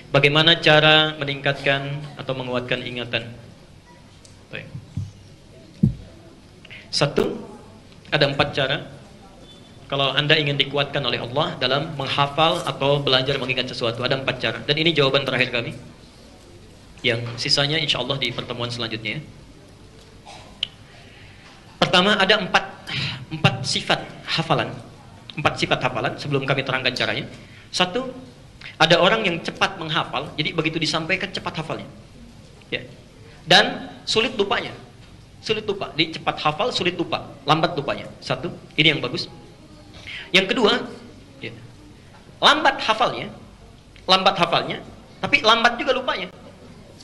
Bagaimana cara meningkatkan atau menguatkan ingatan? Baik. Satu, ada 4 cara. Kalau Anda ingin dikuatkan oleh Allah dalam menghafal atau belajar mengingat sesuatu, ada 4 cara. Dan ini jawaban terakhir kami. Yang sisanya insya Allah di pertemuan selanjutnya. Pertama, ada 4 sifat hafalan. 4 sifat hafalan sebelum kami terangkan caranya. Satu, ada orang yang cepat menghafal, jadi begitu disampaikan cepat hafalnya. Ya. Dan sulit lupanya. Sulit lupa. Di cepat hafal, sulit lupa, lambat lupanya. Satu, ini yang bagus. Yang kedua, ya, lambat hafalnya, tapi lambat juga lupanya.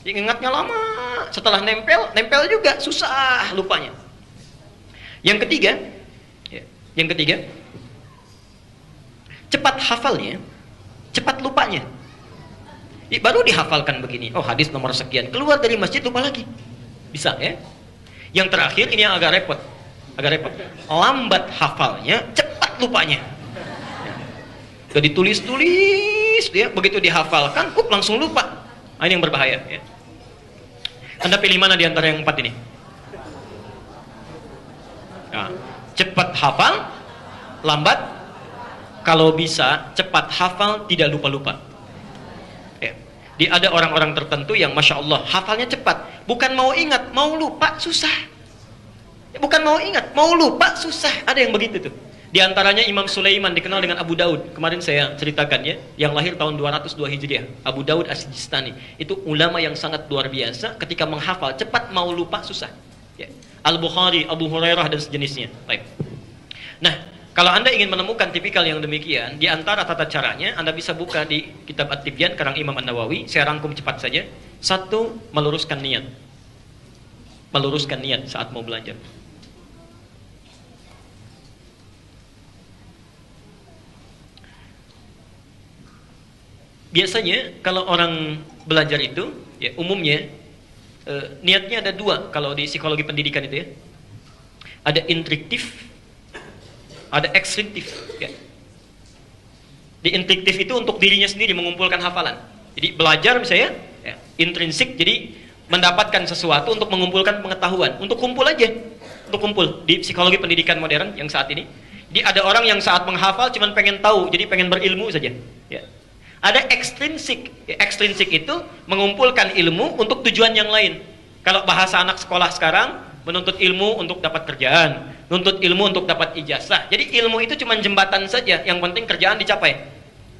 Ingatnya lama, setelah nempel juga susah lupanya. Yang ketiga, cepat hafalnya, cepat lupanya. Baru dihafalkan begini, oh hadis nomor sekian, keluar dari masjid lupa lagi. Bisa ya. Yang terakhir ini yang agak repot. Lambat hafalnya, cepat lupanya. Sudah ditulis-tulis, dia begitu dihafalkan, langsung lupa. Ini yang berbahaya. Ya. Anda pilih mana di antara yang 4 ini? Nah, cepat hafal, lambat. Kalau bisa cepat hafal, tidak lupa-lupa. Ya. Ada orang-orang tertentu yang masya Allah hafalnya cepat, bukan mau ingat, mau lupa susah. Bukan mau ingat, mau lupa susah. Ada yang begitu tuh. Di antaranya Imam Sulaiman, dikenal dengan Abu Daud. Kemarin saya ceritakan ya, yang lahir tahun 202 Hijriah. Abu Daud As-Sijistani. Itu ulama yang sangat luar biasa. Ketika menghafal cepat, mau lupa susah. Ya. Al-Bukhari, Abu Hurairah dan sejenisnya. Baik. Nah, kalau Anda ingin menemukan tipikal yang demikian, di antara tata caranya, Anda bisa buka di kitab At-Tibyan karang Imam An-Nawawi. Saya rangkum cepat saja. Satu, meluruskan niat. Meluruskan niat saat mau belajar. Biasanya kalau orang belajar itu, ya umumnya niatnya ada 2 kalau di psikologi pendidikan itu ya. Ada instruktif, ada ekstrintif. Ya. Di instruktif itu untuk dirinya sendiri mengumpulkan hafalan. Jadi belajar misalnya, ya, intrinsik jadi mendapatkan sesuatu untuk mengumpulkan pengetahuan, untuk kumpul aja, untuk kumpul di psikologi pendidikan modern yang saat ini. Jadi ada orang yang saat menghafal cuman pengen tahu, jadi pengen berilmu saja. Ya. Ada ekstrinsik. Ekstrinsik itu mengumpulkan ilmu untuk tujuan yang lain. Kalau bahasa anak sekolah sekarang, menuntut ilmu untuk dapat kerjaan, menuntut ilmu untuk dapat ijazah. Jadi ilmu itu cuma jembatan saja, yang penting kerjaan dicapai.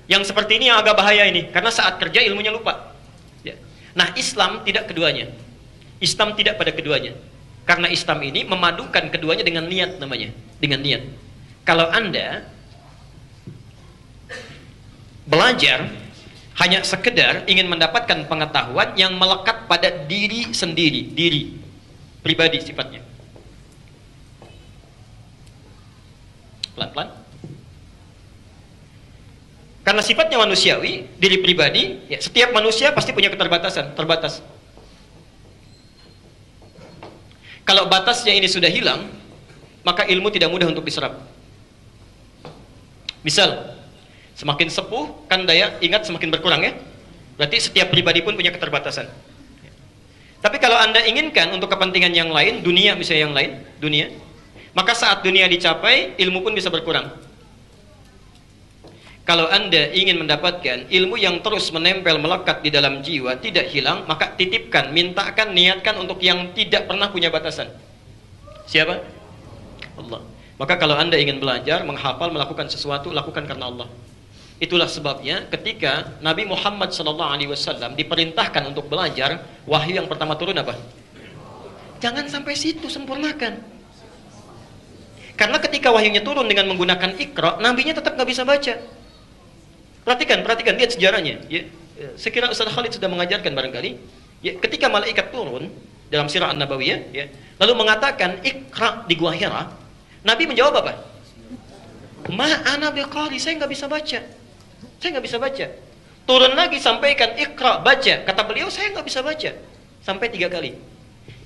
Yang seperti ini yang agak bahaya ini, karena saat kerja ilmunya lupa. Ya. Nah, Islam tidak keduanya. Islam tidak pada keduanya. Karena Islam ini memadukan keduanya dengan niat namanya, dengan niat. Kalau Anda belajar hanya sekedar ingin mendapatkan pengetahuan yang melekat pada diri sendiri, diri pribadi sifatnya. Pelan-pelan. Karena sifatnya manusiawi, diri pribadi, ya, setiap manusia pasti punya keterbatasan, terbatas. Kalau batasnya ini sudah hilang, maka ilmu tidak mudah untuk diserap. Misal, semakin sepuh, kan daya ingat semakin berkurang ya. Berarti setiap pribadi pun punya keterbatasan. Tapi kalau Anda inginkan untuk kepentingan yang lain, dunia misalnya yang lain, dunia, maka saat dunia dicapai, ilmu pun bisa berkurang. Kalau Anda ingin mendapatkan ilmu yang terus menempel, melekat di dalam jiwa, tidak hilang, maka titipkan, mintakan, niatkan untuk yang tidak pernah punya batasan. Siapa? Allah. Maka kalau Anda ingin belajar, menghafal, melakukan sesuatu, lakukan karena Allah. Itulah sebabnya ketika Nabi Muhammad SAW diperintahkan untuk belajar, wahyu yang pertama turun apa? Jangan sampai situ, sempurnakan. Karena ketika wahyunya turun dengan menggunakan Iqra, nabinya tetap nggak bisa baca. Perhatikan, lihat sejarahnya. Ya, saya kira Ustaz Khalid sudah mengajarkan barangkali. Ya, ketika malaikat turun dalam sirah An-Nabawiyah, ya, lalu mengatakan Iqra di Gua Hira, Nabi menjawab apa? Ma ana biqari, saya nggak bisa baca. Saya nggak bisa baca. Turun lagi sampaikan Iqra, baca. Kata beliau, saya nggak bisa baca. Sampai 3 kali.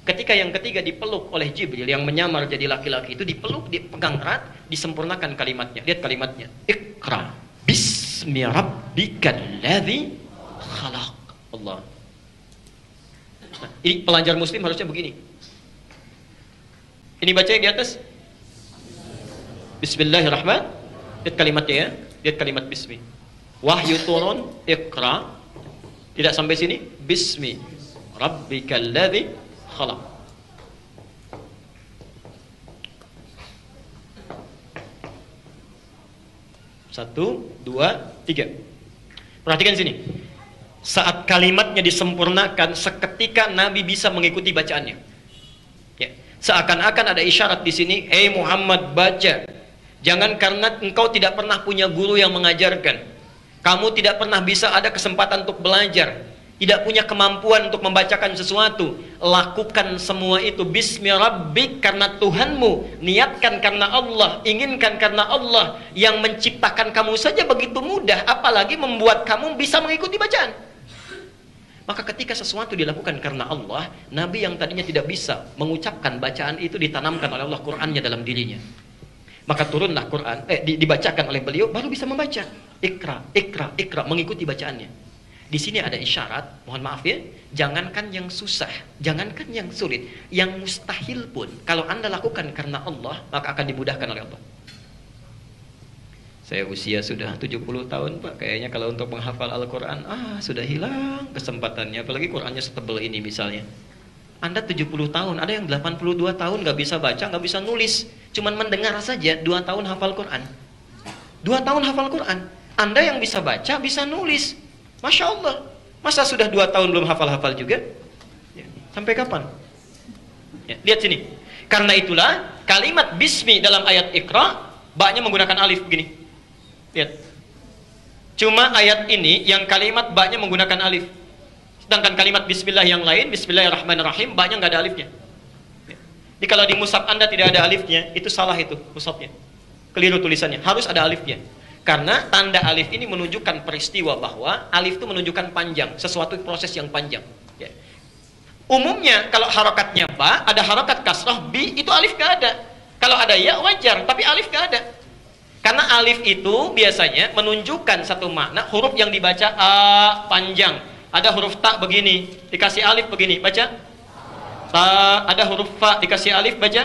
Ketika yang ketiga dipeluk oleh Jibril yang menyamar jadi laki-laki itu, dipeluk, dipegang erat, disempurnakan kalimatnya. Lihat kalimatnya. Iqra bismi rabbikal ladzi khalaq. Allah. Nah, ini pelajar muslim harusnya begini. Ini baca yang di atas. Bismillahirrahmanirrahim. Lihat kalimatnya ya. Lihat kalimat bismi. Wahyu turun, Iqra. Tidak sampai sini. Bismi rabbikal ladzi khalaq. Satu, dua, tiga. Perhatikan sini. Saat kalimatnya disempurnakan, seketika Nabi bisa mengikuti bacaannya. Ya. Seakan-akan ada isyarat di sini, Muhammad baca. Jangan karena engkau tidak pernah punya guru yang mengajarkan. Kamu tidak pernah bisa ada kesempatan untuk belajar. Tidak punya kemampuan untuk membacakan sesuatu. Lakukan semua itu bismi rabbik, karena Tuhanmu. Niatkan karena Allah, inginkan karena Allah. Yang menciptakan kamu saja begitu mudah, apalagi membuat kamu bisa mengikuti bacaan. Maka ketika sesuatu dilakukan karena Allah, Nabi yang tadinya tidak bisa mengucapkan bacaan itu ditanamkan oleh Allah Qur'annya dalam dirinya. Maka turunlah Quran, dibacakan oleh beliau, baru bisa membaca. Ikra, ikra, ikra, mengikuti bacaannya. Di sini ada isyarat, mohon maaf ya, jangankan yang susah, jangankan yang sulit, yang mustahil pun, kalau Anda lakukan karena Allah, maka akan dimudahkan oleh Allah. Saya usia sudah 70 tahun Pak, kayaknya kalau untuk menghafal Al-Quran, sudah hilang kesempatannya, apalagi Qurannya setebal ini misalnya. Anda 70 tahun, ada yang 82 tahun nggak bisa baca, nggak bisa nulis, cuman mendengar saja, 2 tahun hafal Quran. 2 tahun hafal Quran, Anda yang bisa baca, bisa nulis. Masya Allah, masa sudah 2 tahun belum hafal-hafal juga? Ya. Sampai kapan? Ya, lihat sini. Karena itulah kalimat bismi dalam ayat Iqra, ba-nya menggunakan alif begini. Lihat. Cuma ayat ini yang kalimat ba-nya menggunakan alif. Sedangkan kalimat bismillah yang lain, bismillahirrahmanirrahim, ba-nya nggak ada alifnya. Ya. Jadi kalau di mushaf Anda tidak ada alifnya, itu salah itu mushafnya. Keliru tulisannya, harus ada alifnya. Karena tanda alif ini menunjukkan peristiwa bahwa alif itu menunjukkan panjang, sesuatu proses yang panjang. Ya. Umumnya kalau harokatnya ba, ada harokat kasrah, bi, itu alif gak ada. Kalau ada ya wajar, tapi alif gak ada. Karena alif itu biasanya menunjukkan satu makna, huruf yang dibaca a panjang. Ada huruf ta begini, dikasih alif begini, baca ta. Ada huruf fa, dikasih alif, baca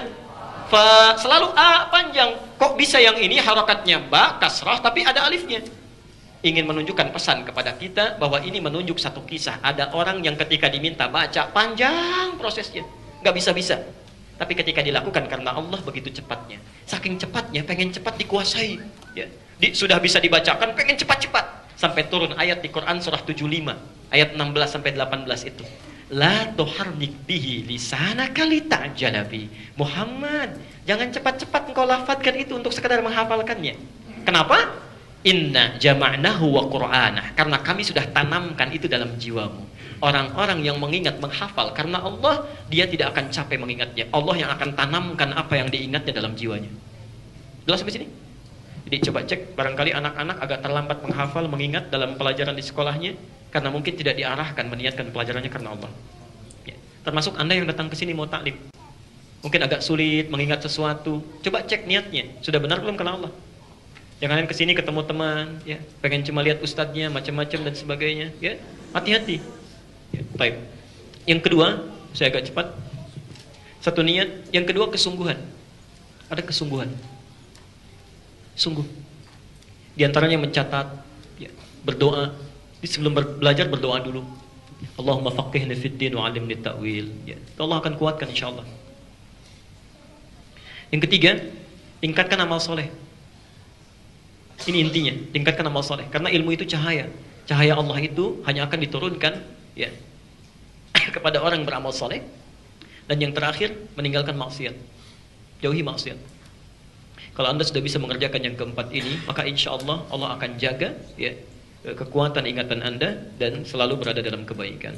fa, selalu a panjang. Kok bisa yang ini harokatnya ba, kasrah, tapi ada alifnya? Ingin menunjukkan pesan kepada kita bahwa ini menunjuk satu kisah. Ada orang yang ketika diminta baca, panjang prosesnya, nggak bisa-bisa. Tapi ketika dilakukan karena Allah, begitu cepatnya. Saking cepatnya, pengen cepat dikuasai. Ya. Sudah bisa dibacakan, pengen cepat-cepat. Sampai turun ayat di Quran surah 75, ayat 16 sampai 18 itu. La tuharrik bihi lisanaka lita'jala bi. Muhammad, jangan cepat-cepat engkau lafadzkan itu untuk sekadar menghafalkannya. Kenapa? Inna jama'nahu wa qur'anah. Karena kami sudah tanamkan itu dalam jiwamu. Orang-orang yang mengingat, menghafal karena Allah, dia tidak akan capek mengingatnya. Allah yang akan tanamkan apa yang diingatnya dalam jiwanya. Jelas sampai sini? Jadi coba cek, barangkali anak-anak agak terlambat menghafal, mengingat dalam pelajaran di sekolahnya, karena mungkin tidak diarahkan meniatkan pelajarannya karena Allah. Ya. Termasuk Anda yang datang ke sini mau taklim, mungkin agak sulit mengingat sesuatu. Coba cek niatnya, sudah benar belum karena Allah? Jangan ke sini ketemu teman, ya, pengen cuma lihat ustadznya, macam-macam dan sebagainya. Ya, hati-hati. Ya, baik. Yang kedua, saya agak cepat. Satu niat, yang kedua kesungguhan. Ada kesungguhan. Sungguh. Di antaranya mencatat, ya, berdoa. Sebelum belajar berdoa dulu. Allahumma faqihni fid din wa 'allimni ta'wil. Ya, Allah akan kuatkan insyaallah. Yang ketiga, tingkatkan amal soleh. Ini intinya, tingkatkan amal soleh. Karena ilmu itu cahaya. Cahaya Allah itu hanya akan diturunkan, ya, kepada orang yang beramal soleh. Dan yang terakhir, meninggalkan maksiat. Jauhi maksiat. Kalau Anda sudah bisa mengerjakan yang keempat ini, maka insya Allah Allah akan jaga, ya, kekuatan ingatan Anda dan selalu berada dalam kebaikan.